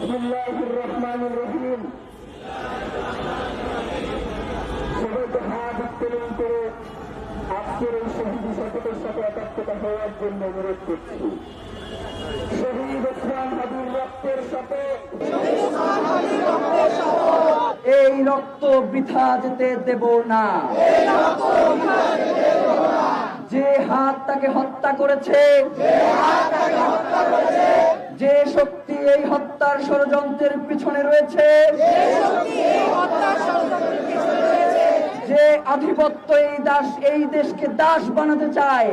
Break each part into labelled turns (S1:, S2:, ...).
S1: বিসমিল্লাহির রহমানির রহিম। সবাইকে হাত উত্তোলন করে আজকের এই শহীদ শপথের সাথে একাত্মতা হওয়ার জন্য অনুরোধ করছি। শহীদ ওসমান হাদির রক্তের সাথে
S2: এই রক্ত বৃথা যেতে দেব না। যে হাত তাকে হত্যা করেছে, যে শক্তি এই হত্যার ষড়যন্ত্রের পিছনে রয়েছে, যে আধিপত্য এই দেশকে দাস বানাতে চায়,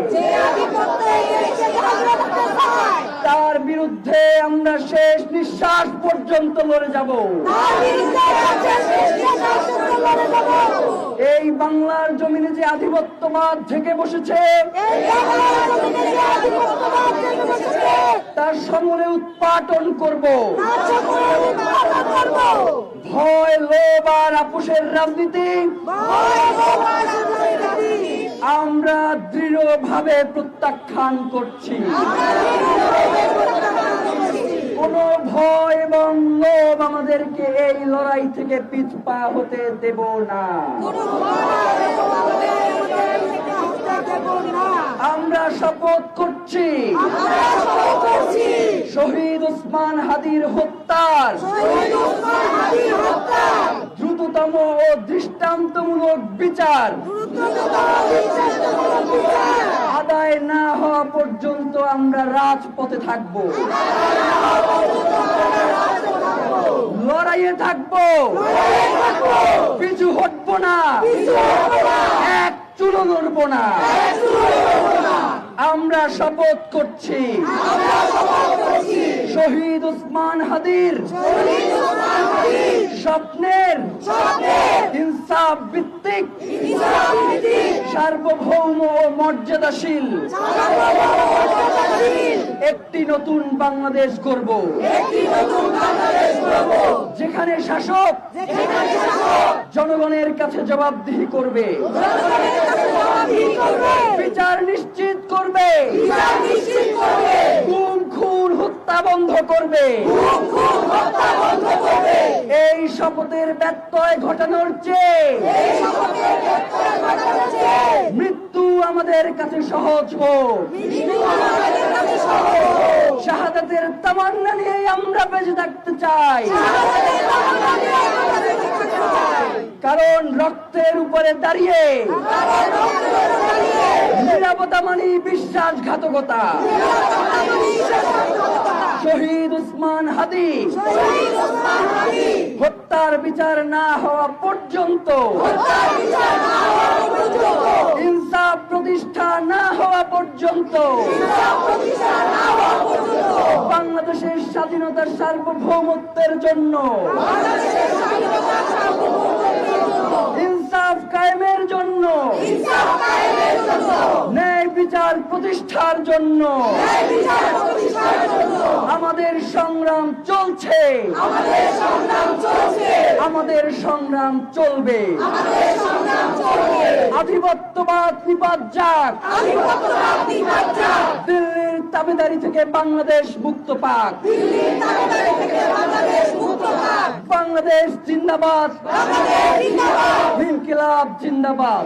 S2: তার বিরুদ্ধে আমরা শেষ নিঃশ্বাস পর্যন্ত লড়ে যাব। এই বাংলার জমিনে যে আধিপত্যবাদ ঝেঁকে বসেছে, তার সমূলে উৎপাটন করব। ভয়, লোভ আর আপোষের রাজনীতি আমরা দৃঢ়ভাবে প্রত্যাখ্যান করছি। কোন ভয় এবং লোভ আমাদেরকে এই লড়াই থেকে পিছপা হতে দেব না। আমরা শপথ করছি শহীদ ওসমান হাদির হত্যার দ্রুততম ও দৃষ্টান্তমূলক বিচার আদায় না হওয়া পর্যন্ত আমরা রাজপথে থাকব, লড়াইয়ে থাকব, পিছু হটব না, এক চুলো লড়ব না। আমরা শপথ করছি শহীদ ওসমান হাদির স্বপ্নের ইনসাফ ভিত্তিক সার্বভৌম ও মর্যাদাশীল একটি নতুন বাংলাদেশ গড়ব, যেখানে শাসক জনগণের কাছে জবাবদিহি করবে, বিচার নিশ্চিত করবে, গুম খুন হত্যা বন্ধ করবে। এই শপথের ব্যত্যয় ঘটানোর চেয়ে মৃত্যু আমাদের কাছে সহজ হোক। শাহাদাতের তামান্না নিয়ে আমরা বেঁচে থাকতে চাই, কারণ রক্তের উপরে দাঁড়িয়ে নিরাপত্তা মানে বিশ্বাসঘাতকতা। শহীদ ওসমান হাদি হত্যার বিচার না হওয়া পর্যন্ত, ইনসাফ প্রতিষ্ঠা না হওয়া পর্যন্ত বাংলাদেশের স্বাধীনতার সার্বভৌমত্বের জন্য, ইনসাফ কায়েমের জন্য, ন্যায় বিচার প্রতিষ্ঠার জন্য আমাদের সংগ্রাম চলছে, আমাদের সংগ্রাম চলবে। আধিপত্যবাদ নিপাত যাক, দিল্লির তাবেদারি থেকে বাংলাদেশ মুক্ত পাক। বাংলাদেশ জিন্দাবাদ, ইনকিলাব জিন্দাবাদ।